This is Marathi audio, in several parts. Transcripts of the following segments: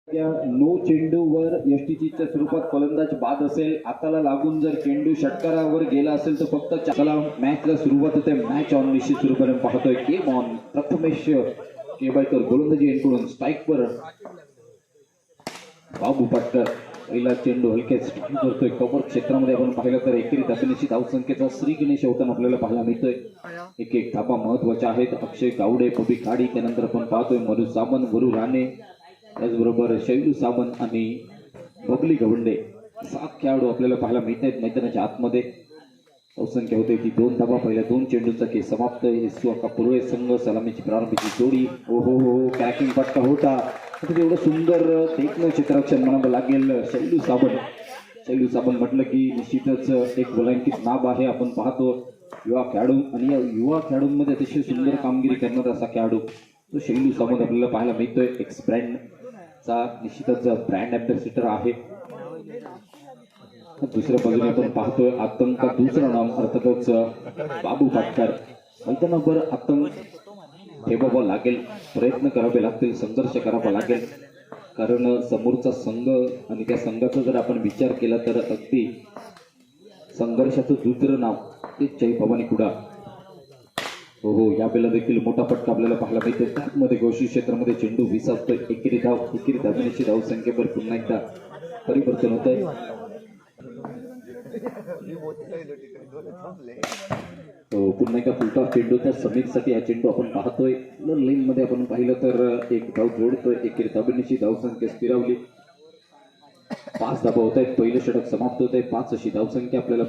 नो चेंडूवर एसटीच्या स्वरूपात फलंदाज बाद असेल. हाताला लागून जर चेंडू षटकारावर गेला असेल तर फक्त चला मॅचला सुरुवात होते. मॅच ऑन निश्चित स्वरूपाने पाहतोय. Game on. प्रथमेश केबाळकर गोलंदाजी यांकडून स्ट्राईकवर बाबू पाटकर पहिला चेंडू हलकेच स्ट्राईक करतोय. कव्हर क्षेत्रामध्ये आपण पाहिलं तर एकेरी अभिनिश्चित धावसंख्येचा श्री गणेश होताना आपल्याला पाहायला मिळतोय. एक एक धाबा महत्वाच्या आहेत. अक्षय गावडे, पबी काडी, त्यानंतर आपण पाहतोय मधु सामंत, वरू राणे, त्याचबरोबर शैलू सावंत आणि बबली गवंडे 7 खेळाडू आपल्याला पाहायला मिळत आहेत मैदानाच्या आतमध्ये. धावसंख्या होते ती 2 धाबा. पहिल्या 2 चेंडूचा खेळ समाप्त. का पुरळे संघ सलामीची प्रारंभीची जोडी. हो हो हो क्रॅकिंग फटका होता. एवढं सुंदर देखणं क्षेत्ररक्षण म्हणावं लागेल. शैलू सावंत म्हटलं की निश्चितच एक बोलांकित नाव आहे. आपण पाहतो युवा खेळाडू आणि या युवा खेळाडूंमध्ये अतिशय सुंदर कामगिरी करणारा असा खेळाडू तो शैलू सावंत आपल्याला पाहायला मिळतोय. एक्स ब्रँडचा निश्चितच ब्रँड अँबॅसिडर आहे. दुसऱ्या बाजूने आपण पाहतोय आतंक दुसरं नाम अर्थातच बाबू पाटकर. मैदानावर आतंक ठेवावा लागेल, प्रयत्न करावे लागतील, संघर्ष करावा लागेल. कारण समोरचा संघ आणि त्या संघाचा जर आपण विचार केला तर अगदी संघर्षाचं दुसरं नाव ते जय भवानी कुडा. हो हो यावेळेला देखील मोठा फटका आपल्याला पाहायला मिळतो. त्यामध्ये घोषित क्षेत्रामध्ये चेंडू विसावतोय. एकेरी धावसंख्या धावसंख्येवर पुन्हा एकदा परिवर्तन होत आहे. पुन्हा एकदा फुलटॉस चेंडू तर समीरसाठी हा चेंडू आपण पाहतोय. लेन मध्ये आपण पाहिलं तर एक धाव जोडतोय. एकेरी धावनिशी धावसंख्या स्थिरावली. 5 धाबा होत आहेत. पहिलं षटक समाप्त होत आहे. 5 अशी धावसंख्या आपल्याला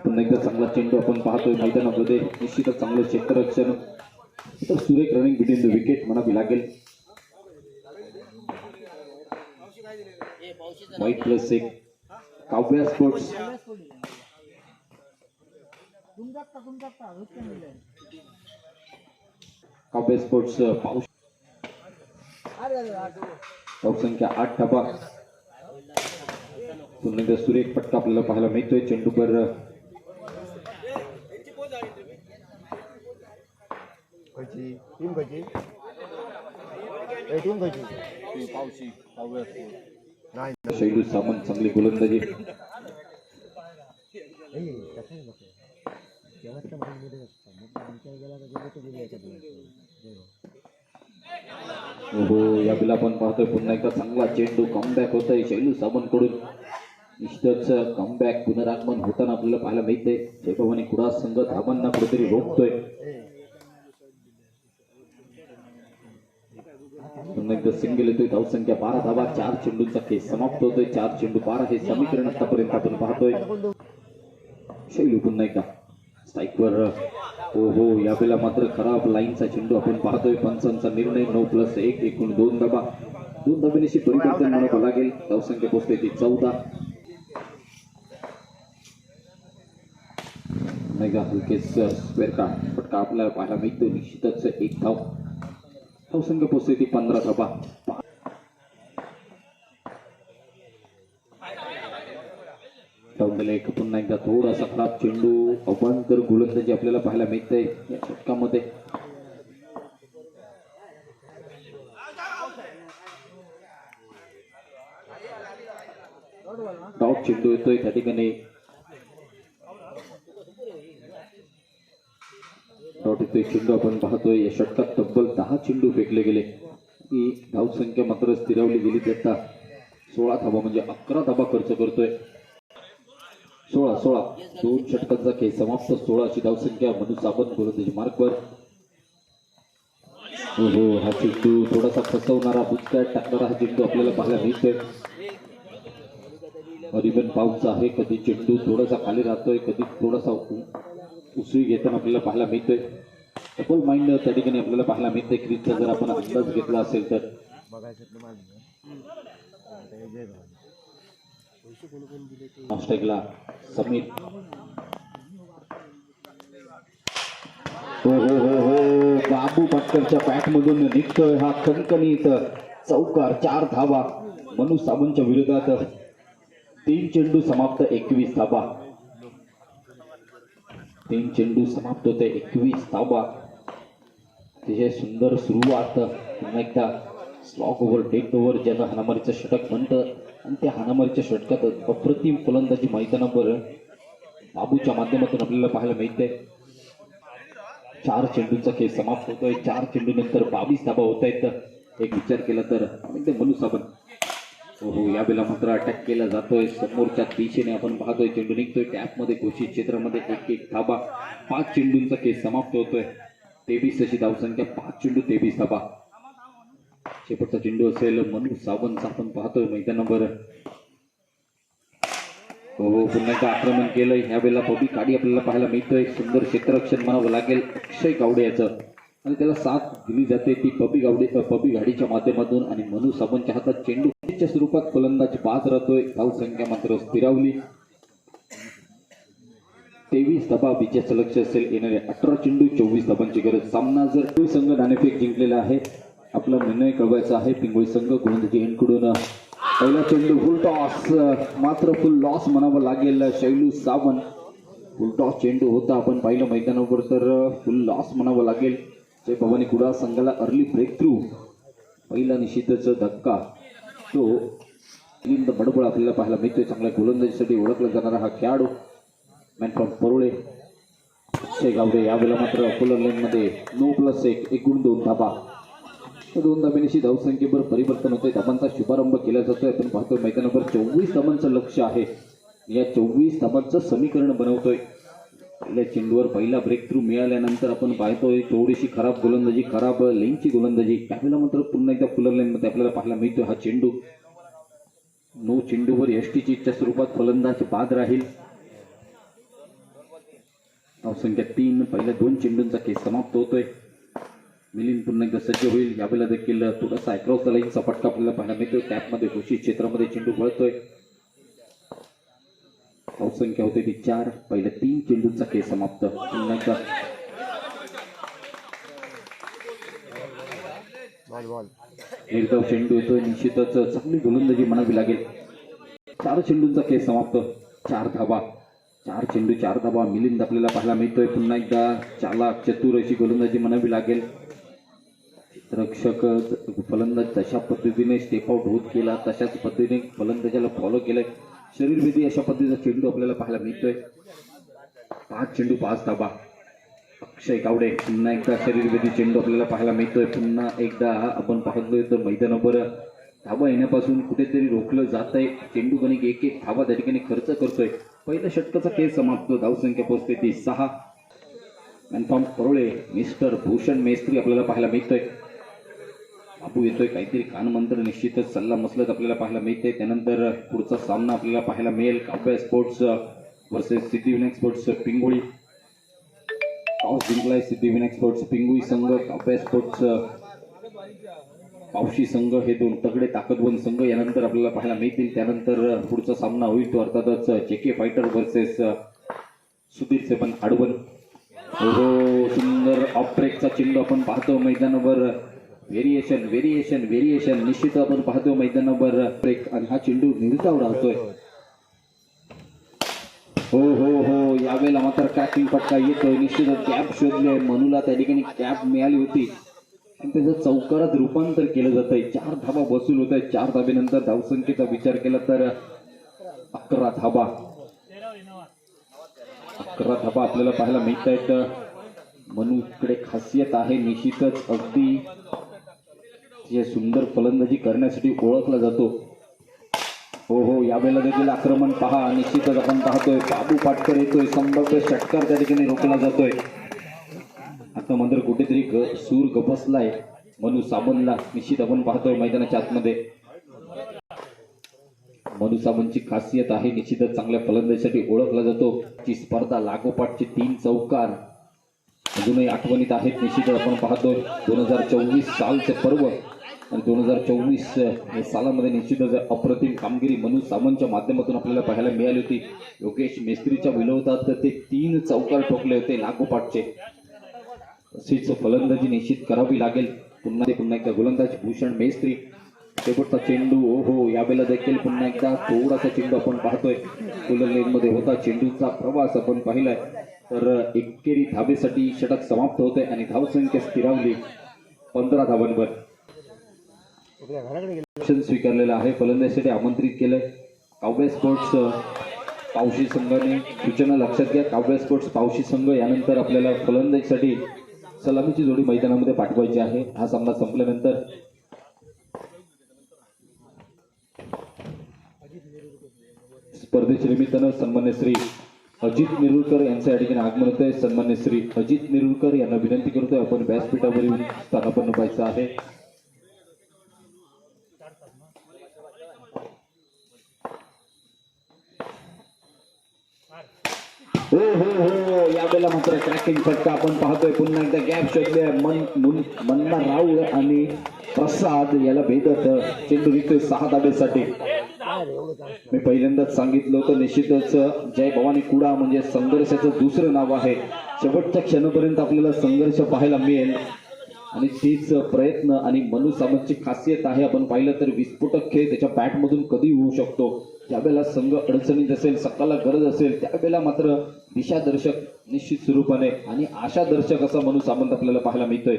पुन्हा एकदा चांगला चेंडू आपण पाहतोय मैदानामध्ये. निश्चितच चांगलं क्षेत्ररक्षण तर सुरेख रनिंग बिटवीन द विकेट म्हणावी लागेल. वाईट plus 1 Kavya sports. Kavya sports पाऊस धावसंख्या 8 धाबा. पुन्हा एकदा सुरेख फटका आपल्याला पाहायला मिळतोय. चेंडूवर शैलू सामंत चांगली गोलंदाजी. हो यावेळेला आपण पाहतोय पुन्हा एकदा चांगला चेंडू कमबॅक होत आहे शैलू सावंत कडून. निश्चितच कमबॅक पुनरागमन होताना आपल्याला पाहायला मिळते. जय भवानी कुडा संघ धावांना कुठेतरी रोखतोय. पुन्हा एकदा सिंगल येतोय. धावसंख्या 12 धावा. 4 चेंडूंचा खेळ समाप्त होतोय. 4 चेंडू 12 हे समीकरण आतापर्यंत आपण पाहतोय. शैलू पुन्हा एकदा स्ट्राईकवर. हो हो यावेळेला मात्र खराब लाईनचा चेंडू आपण पाहतोय. पंचांचा निर्णय 9+1 एकूण 2 धाबा. 2 धाब्यानिशी परिवर्तन म्हणावं लागेल. धावसंख्या पोहोचते ती 14. हलकेच स्क्वेअर का फटका आपल्याला पाहायला मिळतो. निश्चितच 1 धाव. धावसंख्या पोहोचते ती 15 धाबा. एक पुन्हा एकदा थोडासा खराब चेंडू. अवांतर गोलंदाजी आपल्याला पाहायला मिळते या षटकामध्ये. टॉप चेंडू येतोय त्या ठिकाणी. चेंडू आपण पाहतोय. या षटकात तब्बल 10 चेंडू फेकले गेले. ही धावसंख्या मात्र स्थिरावली गेली. त्याचा 16 धाबा म्हणजे 11 धाबा खर्च करतोय. 16 2 षटकांचा खेळ समाप्त. 16 अशी धावसंख्या. मधु सावंत गोलंदाजी मार्कवर. हो हो हा चेंडू थोडासा फसवणारा बुचकट टाकणारा हा चेंडू आपल्याला पाहायला मिळतोय. रिबन पाऊसचा आहे. कधी चेंडू थोडासा खाली राहतोय, कधी थोडासा उसळी घेताना आपल्याला पाहायला मिळतोय. डबल माइंड त्या ठिकाणी आपल्याला पाहायला मिळतोय. क्रिजचा जर आपण अंदाज घेतला असेल तर ऑस्ट्रेलिया समीर. हो हो हो हो बाबू पाटकरच्या बॅट मधून निघतोय हा खणखणीत चौकार. 4 धावा मनु सावंतच्या विरोधात. 3 चेंडू समाप्त 21 धाबा. 3 चेंडू समाप्त होते 21 धाबा. अतिशय सुंदर सुरुवात. पुन्हा एकदा स्लॉग ओव्हर डेथ ओव्हर ज्याला हाणामारीचं षटक म्हणतं आणि त्या हाणामारीच्या षटकात अप्रतिम फलंदाजी मैदानावर बाबूच्या माध्यमातून आपल्याला पाहायला मिळते. 4 चेंडूचा खेळ समाप्त होतोय. 4 चेंडू नंतर 22 धाबा होत आहेत. एक विचार केला तर मनू साबण हो यावेळेला मात्र अटॅक केला जातोय. समोरच्या दिशेने आपण पाहतोय चेंडू निघतोय टॅप मध्ये घोषित क्षेत्रामध्ये 1-1 धाबा. 5 चेंडूंचा खेळ समाप्त होतोय. 23 अशी धावसंख्या. 5 चेंडू 23 धाबा. शेवटचा चेंडू असेल मनू सावंतचा आपण पाहतोय मैदानावर. हो पुन्हा एकदा आक्रमण केलंय. ह्यावेळेला पबी काडी आपल्याला पाहायला मिळतोय. सुंदर क्षेत्ररक्षण म्हणावं लागेल अक्षय गावडे याचं आणि त्याला साथ दिली जाते ती पबी गाडीच्या माध्यमातून. आणि मनू साबंतच्या हातात चेंडूच्या स्वरूपात फलंदाज बाद राहतोय. धावसंख्या मात्र स्थिरावली. 23 धाबा. विजयाचं लक्ष असेल येणारे 18 चेंडू 24 धाबांची गरज. सामना जर संघ नाणेफेक जिंकलेला आहे. आपला निर्णय कळवायचा आहे. पिंगोळी संघ गोलंदाजी एंडकडून पहिला चेंडू फुल टॉस. मात्र फुल लॉस म्हणावं लागेल शैलू सावंत. फुल टॉस चेंडू होता आपण पाहिलं मैदानावर तर फुल लॉस म्हणावं लागेल. जय भवानी कुडाळ संघाला अर्ली ब्रेक थ्रू. पहिला निश्चितच धक्का तो बडबड आपल्याला पाहायला मिळतोय. चांगल्या गोलंदाजीसाठी ओळखला जाणारा हा खेळाडू मॅन फ्रॉम परोळे अक्षय गावडे. यावेळेला मात्र अकोला लाईन मध्ये 9+1 एकूण 2 धाबा. 2 धाब्यांची धावसंख्येवर परिवर्तन होते. धाबांचा शुभारंभ केला जातोय. आपण पाहतोय मैदानावर 24 धाबांचं लक्ष आहे. या 24 धाबांचं समीकरण बनवतोय. पहिल्या चेंडूवर पहिला ब्रेक थ्रू मिळाल्यानंतर आपण पाहतोय थोडीशी खराब गोलंदाजी, खराब लेनची गोलंदाजी. त्यावेळेला मात्र पुन्हा एकदा फुलर लाईन मध्ये आपल्याला पाहायला मिळतोय हा चेंडू. 9 चेंडूवर एसटीची च्या स्वरूपात फलंदाज बाद राहील. धावसंख्या 3. पहिल्या 2 चेंडूंचा खेळ समाप्त होतोय. मिलिंद पुन्हा एकदा सज्ज होईल. यावेळेला देखील थोडासा अक्रॉस द लाईनचा फटका आपल्याला पाहायला मिळतोय. टॅपमध्ये घोषित क्षेत्रामध्ये चेंडू वळतोय. धावसंख्या होते ती 4. पहिल्या 3 चेंडूंचा खेळ समाप्त. पुन्हा एकदा निर्धाव चेंडू येतोय. निश्चितच चांगली गोलंदाजी म्हणावी लागेल. 4 चेंडूंचा खेळ समाप्त. 4 धाबा. 4 चेंडू 4 धाबा. मिलिंद आपल्याला पाहायला मिळतोय. पुन्हा एकदा चालाक चतुर अशी गोलंदाजी म्हणावी लागेल. रक्षक फलंदाज तशा पद्धतीने स्टेप आउट होत गेला तशाच पद्धतीने फलंदाजाला फॉलो केलंय. शरीरभेदी अशा पद्धतीचा चेंडू आपल्याला पाहायला मिळतोय. 5 चेंडू 5 धाबा. अक्षय गावडे पुन्हा एकदा शरीरभेदी चेंडू आपल्याला पाहायला मिळतोय. पुन्हा एकदा आपण पाहतोय तर मैदानावर धाबा येण्यापासून कुठेतरी रोखलं जात आहे. चेंडू गणिक 1-1 धाबा त्या ठिकाणी खर्च करतोय. पहिल्या षटकाचा खेळ समाप्त. धावसंख्या पोहोचते ती 6. मॅनफॉर्म परोळे मिस्टर भूषण मेस्त्री आपल्याला पाहायला मिळतोय. बाबू येतोय. काहीतरी कानमंत्र निश्चितच सल्ला मसलत आपल्याला पाहायला मिळते. त्यानंतर पुढचा सामना आपल्याला पाहायला मिळेल Kavya sports versus Siddhivinayak sports Pingoli. Toss जिंकलाय सिद्धिविनायक स्पोर्ट्स पिंगोळी संघ. काव्या स्पोर्ट्स पावशी संघ. हे 2 तगडे ताकदवंत संघ यानंतर आपल्याला पाहायला मिळतील. त्यानंतर पुढचा सामना होईल तो अर्थातच जेके फायटर वर्सेस सुधीर सेपन आडवण. हो सुंदर ऑफ ब्रेकचा चेंडू आपण पाहतो मैदानावर. व्हेरिएशन निश्चित आपण पाहतो मैदानावर ब्रेक आणि हा चेंडू निर्धाव राहतोय. हो यावेळेला मात्र क्रॅकिंग फटका येतोय. निश्चितच कॅप शोधले. मनूला त्या ठिकाणी कॅप मिळाली होती आणि त्याचं चौकारात रूपांतर केलं जात आहे. 4 धाबा वसूल होत आहेत. 4 धाबेनंतर धावसंख्येचा विचार केला तर 11 धाबा. 11 धाबा आपल्याला पाहायला मिळत आहेत. मनूकडे खासियत आहे निश्चितच. अगदी सुंदर फलंदाजी करण्यासाठी ओळखला जातो. हो यावेळेला देखील आक्रमण पहा. निश्चितच आपण पाहतोय बाबू पाटकर येतोय. संभाव्य षटकार त्या ठिकाणी रोखला जातोय. आता मात्र कुठेतरी सूर गपसलाय मनू साबंतला. निश्चित आपण पाहतोय मैदानाच्या आतमध्ये. मनू साबंतची खासियत आहे निश्चितच चांगल्या फलंदाजीसाठी ओळखला जातो. ची स्पर्धा लागोपाठचे 3 चौकार अजूनही आठवणीत आहेत. निश्चितच आपण पाहतोय 2024 सालचे पर्व आणि 2024 सालामध्ये निश्चितच अप्रतिम कामगिरी मनू सावंतच्या माध्यमातून आपल्याला पाहायला मिळाली होती. योगेश मेस्त्रीच्या विरोधात ते 3 चौकार ठोकले होते लागोपाठचे. अशीच फलंदाजी निश्चित करावी लागेल. पुन्हा एकदा गोलंदाज भूषण मेस्त्री शेवटचा चेंडू हो यावेळेला देखील पुन्हा एकदा थोडासा चेंडू आपण पाहतोय फुल लेन मध्ये होता चेंडूचा प्रवास आपण पाहिलाय तर एकेरी धाबेसाठी षटक समाप्त होते आणि धावसंख्या स्थिरावली 15 धावांवर. स्वीकारलेला आहे फलंदाजीसाठी आमंत्रित केलंय काव्य स्पोर्ट्स पावशी संघाने. सूचना लक्षात घ्या काव्य स्पोर्ट्स पावशी संघ यानंतर आपल्याला फलंदाजीसाठी सलामीची जोडी मैदानामध्ये पाठवायची आहे. हा सामना संपल्यानंतर स्पर्धेच्या निमित्तानं सन्मान्य श्री अजित निरुळकर यांच्या या ठिकाणी आगमन होतंय. सन्मान्य श्री अजित निरुळकर यांना विनंती करतोय आपण व्यासपीठावर येऊन स्थानापन्न व्हायचं आहे. हो हो हो यावेळेला मात्र क्रॅकिंग फटका आपण पाहतोय. पुन्हा एकदा गॅप शोधले मन्ना राऊळ आणि प्रसाद याला भेटत चेंडू निघतोय 6 धाबेसाठी. मी पहिल्यांदाच सांगितलं होतं निश्चितच जय भवानी कुडा म्हणजे संघर्षाचं दुसरं नाव आहे. शेवटच्या क्षणापर्यंत आपल्याला संघर्ष पाहायला मिळेल आणि तीच प्रयत्न आणि मनु सामंतची खासियत आहे. आपण पाहिलं तर विस्फोटक खेळ त्याच्या बॅटमधून कधी होऊ शकतो. ज्यावेळेला संघ अडचणीत असेल सकाळला गरज असेल त्यावेळेला मात्र दिशादर्शक निश्चित स्वरूपाने आणि आशादर्शक असा मनु सामंत आपल्याला पाहायला मिळतोय.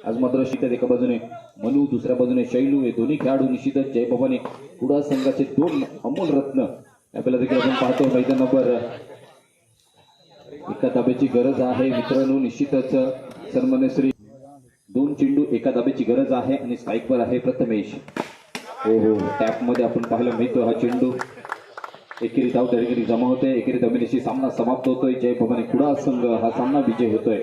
आज मात्र शीतत एका बाजूने मनु दुसऱ्या बाजूने शैलू हे दोन्ही खेळाडू निश्चितच जय भवानी कुडा संघाचे 2 अमोल रत्न यावेळेला देखील आपण पाहतो मैदानावर. एका धाब्याची गरज आहे मित्रांनो निश्चितच सन्मान्य श्री 2 चेंडू एका धाब्याची गरज आहे आणि स्ट्राईकवर आहे प्रथमेश. हो हो टॅप मध्ये आपण पाहायला मिळतो हा चेंडू. एकेरी धाव त्या ठिकाणी जमा होते. एकेरी धाबेनिशी सामना समाप्त होतोय. जय भवानी कुडा संघ हा सामना विजय होतोय.